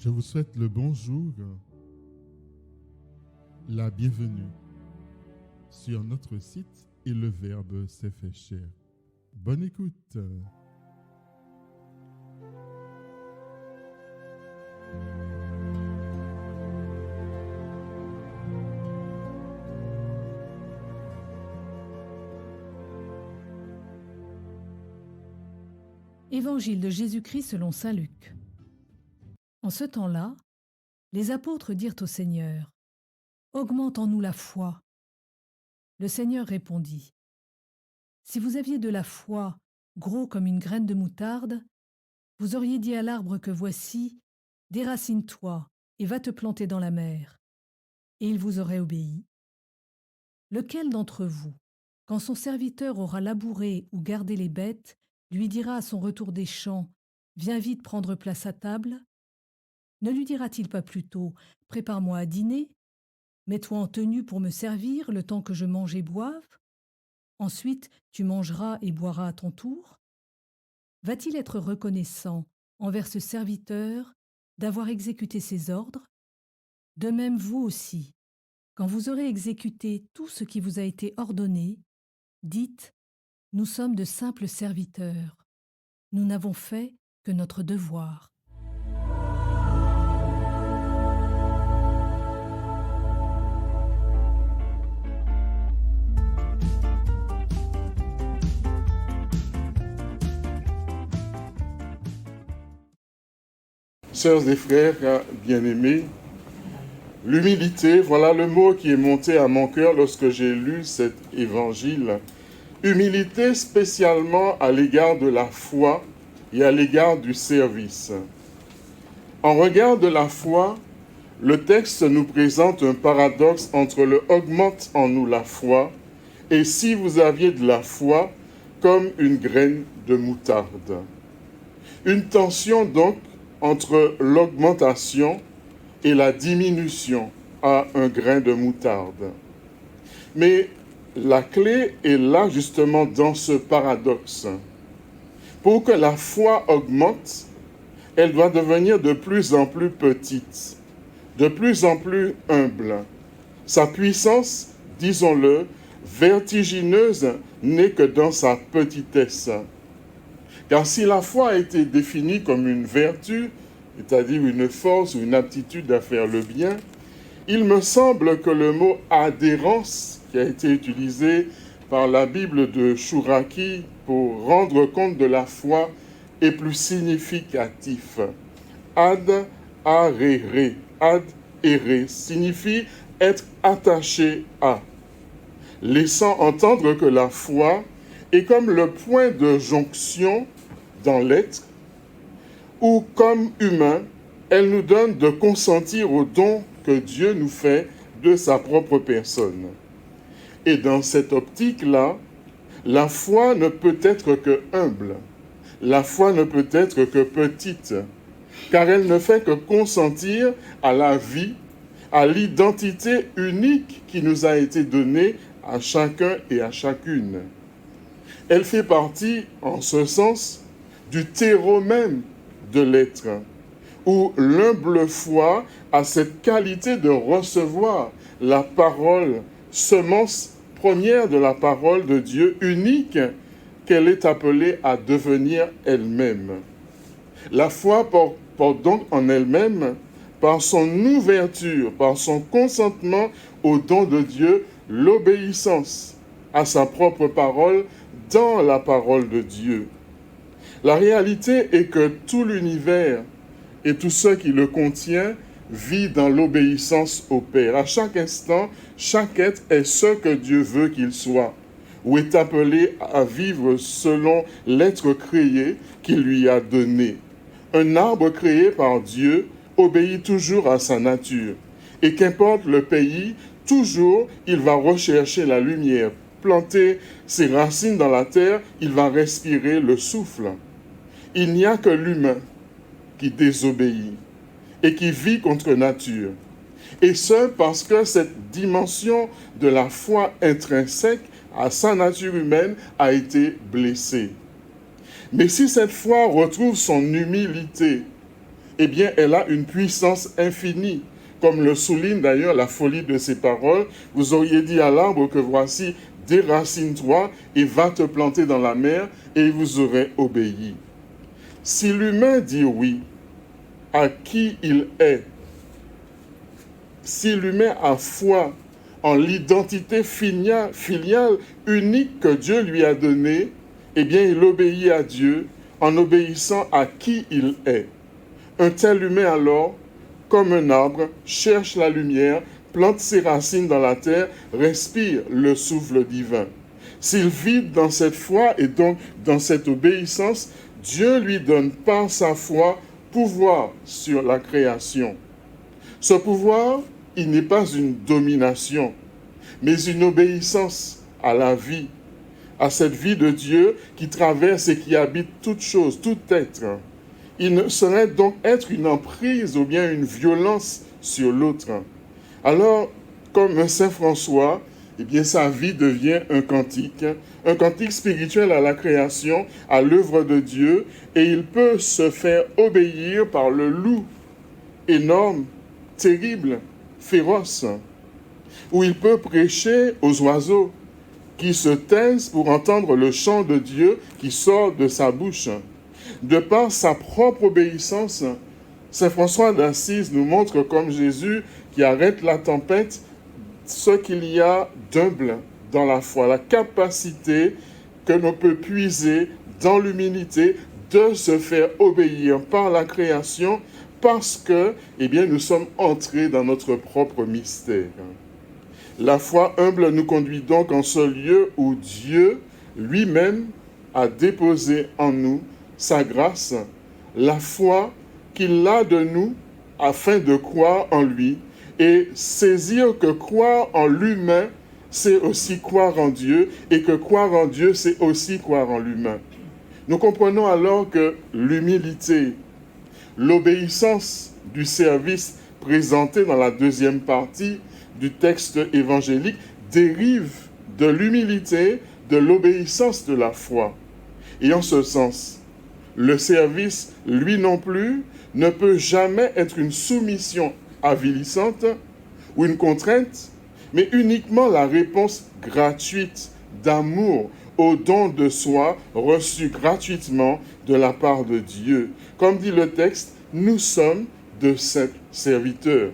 Je vous souhaite le bonjour, la bienvenue sur notre site et le Verbe s'est fait chair. Bonne écoute. Évangile de Jésus-Christ selon saint Luc. En ce temps-là, les apôtres dirent au Seigneur : « Augmente en nous la foi. » Le Seigneur répondit : « Si vous aviez de la foi, gros comme une graine de moutarde, vous auriez dit à l'arbre que voici, déracine-toi et va te planter dans la mer, et il vous aurait obéi. Lequel d'entre vous, quand son serviteur aura labouré ou gardé les bêtes, lui dira à son retour des champs : Viens vite prendre place à table ? Ne lui dira-t-il pas plutôt : Prépare-moi à dîner, mets-toi en tenue pour me servir le temps que je mange et boive ? Ensuite, tu mangeras et boiras à ton tour ? Va-t-il être reconnaissant envers ce serviteur d'avoir exécuté ses ordres ? De même vous aussi, quand vous aurez exécuté tout ce qui vous a été ordonné, dites : Nous sommes de simples serviteurs. Nous n'avons fait que notre devoir. Sœurs et frères bien-aimés, l'humilité, voilà le mot qui est monté à mon cœur lorsque j'ai lu cet évangile. Humilité spécialement à l'égard de la foi et à l'égard du service. En regard de la foi, le texte nous présente un paradoxe entre le « augmente en nous la foi » et « si vous aviez de la foi comme une graine de moutarde ». Une tension donc entre l'augmentation et la diminution à un grain de moutarde. Mais la clé est là justement dans ce paradoxe. Pour que la foi augmente, elle doit devenir de plus en plus petite, de plus en plus humble. Sa puissance, disons-le, vertigineuse n'est que dans sa petitesse. Car si la foi a été définie comme une vertu, c'est-à-dire une force ou une aptitude à faire le bien, il me semble que le mot adhérence, qui a été utilisé par la Bible de Chouraki pour rendre compte de la foi, est plus significatif. Ad arere, ad ere signifie être attaché à, laissant entendre que la foi est comme le point de jonction dans l'être, où comme humain, elle nous donne de consentir au don que Dieu nous fait de sa propre personne. Et dans cette optique-là, la foi ne peut être que humble, la foi ne peut être que petite, car elle ne fait que consentir à la vie, à l'identité unique qui nous a été donnée à chacun et à chacune. Elle fait partie, en ce sens, du terreau même de l'être, où l'humble foi a cette qualité de recevoir la parole, semence première de la parole de Dieu, unique, qu'elle est appelée à devenir elle-même. La foi porte donc en elle-même, par son ouverture, par son consentement au don de Dieu, l'obéissance à sa propre parole dans la parole de Dieu. La réalité est que tout l'univers et tout ce qui le contient vit dans l'obéissance au Père. À chaque instant, chaque être est ce que Dieu veut qu'il soit, ou est appelé à vivre selon l'être créé qu'il lui a donné. Un arbre créé par Dieu obéit toujours à sa nature. Et qu'importe le pays, toujours il va rechercher la lumière. Planter ses racines dans la terre, il va respirer le souffle. Il n'y a que l'humain qui désobéit et qui vit contre nature. Et ce, parce que cette dimension de la foi intrinsèque à sa nature humaine a été blessée. Mais si cette foi retrouve son humilité, eh bien, elle a une puissance infinie. Comme le souligne d'ailleurs la folie de ses paroles, vous auriez dit à l'arbre que voici, déracine-toi et va te planter dans la mer, et il vous aurait obéi. Si l'humain dit oui à qui il est, si l'humain a foi en l'identité filiale unique que Dieu lui a donnée, eh bien, il obéit à Dieu en obéissant à qui il est. Un tel humain alors, comme un arbre, cherche la lumière, plante ses racines dans la terre, respire le souffle divin. S'il vit dans cette foi et donc dans cette obéissance, Dieu lui donne par sa foi pouvoir sur la création. Ce pouvoir, il n'est pas une domination, mais une obéissance à la vie, à cette vie de Dieu qui traverse et qui habite toute chose, tout être. Il ne saurait donc être une emprise ou bien une violence sur l'autre. Alors, comme Saint François, eh bien, sa vie devient un cantique spirituel à la création, à l'œuvre de Dieu, et il peut se faire obéir par le loup énorme, terrible, féroce, où il peut prêcher aux oiseaux qui se taisent pour entendre le chant de Dieu qui sort de sa bouche. De par sa propre obéissance, Saint François d'Assise nous montre comme Jésus qui arrête la tempête, ce qu'il y a d'humble dans la foi, la capacité que l'on peut puiser dans l'humilité de se faire obéir par la création parce que, eh bien, nous sommes entrés dans notre propre mystère. La foi humble nous conduit donc en ce lieu où Dieu lui-même a déposé en nous sa grâce, la foi qu'il a de nous afin de croire en lui et saisir que croire en l'humain, c'est aussi croire en Dieu et que croire en Dieu, c'est aussi croire en l'humain. Nous comprenons alors que l'humilité, l'obéissance du service présenté dans la deuxième partie du texte évangélique dérive de l'humilité, de l'obéissance de la foi. Et en ce sens, le service, lui non plus, ne peut jamais être une soumission avilissante ou une contrainte, mais uniquement la réponse gratuite d'amour au don de soi reçu gratuitement de la part de Dieu. Comme dit le texte, nous sommes de ses serviteurs.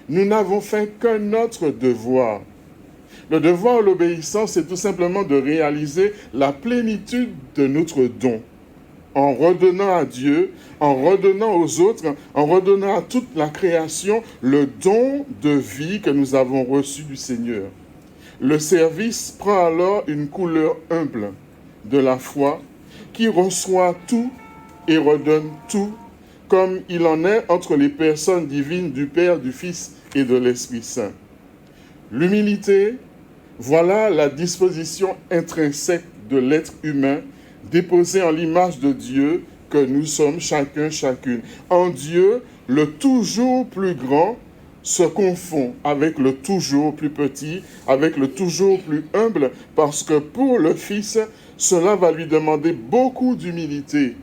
Nous n'avons fait qu'un autre devoir. Le devoir, l'obéissance, c'est tout simplement de réaliser la plénitude de notre don. En redonnant à Dieu, en redonnant aux autres, en redonnant à toute la création le don de vie que nous avons reçu du Seigneur. Le service prend alors une couleur humble de la foi qui reçoit tout et redonne tout, comme il en est entre les personnes divines du Père, du Fils et de l'Esprit Saint. L'humilité, voilà la disposition intrinsèque de l'être humain déposé en l'image de Dieu que nous sommes chacun, chacune. En Dieu, le toujours plus grand se confond avec le toujours plus petit, avec le toujours plus humble, parce que pour le Fils, cela va lui demander beaucoup d'humilité,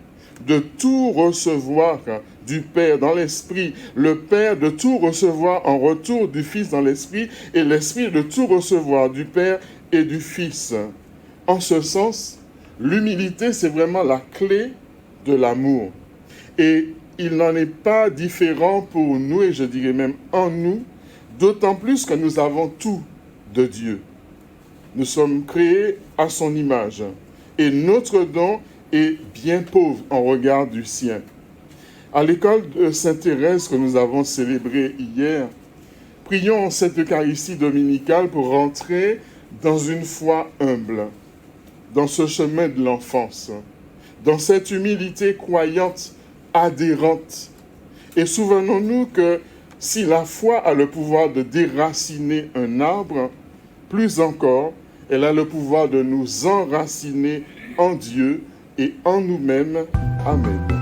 de tout recevoir du Père dans l'Esprit, le Père de tout recevoir en retour du Fils dans l'Esprit, et l'Esprit de tout recevoir du Père et du Fils. En ce sens, l'humilité, c'est vraiment la clé de l'amour. Et il n'en est pas différent pour nous, et je dirais même en nous, d'autant plus que nous avons tout de Dieu. Nous sommes créés à son image, et notre don est bien pauvre en regard du sien. À l'école de Sainte Thérèse que nous avons célébrée hier, prions cette Eucharistie dominicale pour rentrer dans une foi humble, dans ce chemin de l'enfance, dans cette humilité croyante, adhérente. Et souvenons-nous que si la foi a le pouvoir de déraciner un arbre, plus encore, elle a le pouvoir de nous enraciner en Dieu et en nous-mêmes. Amen.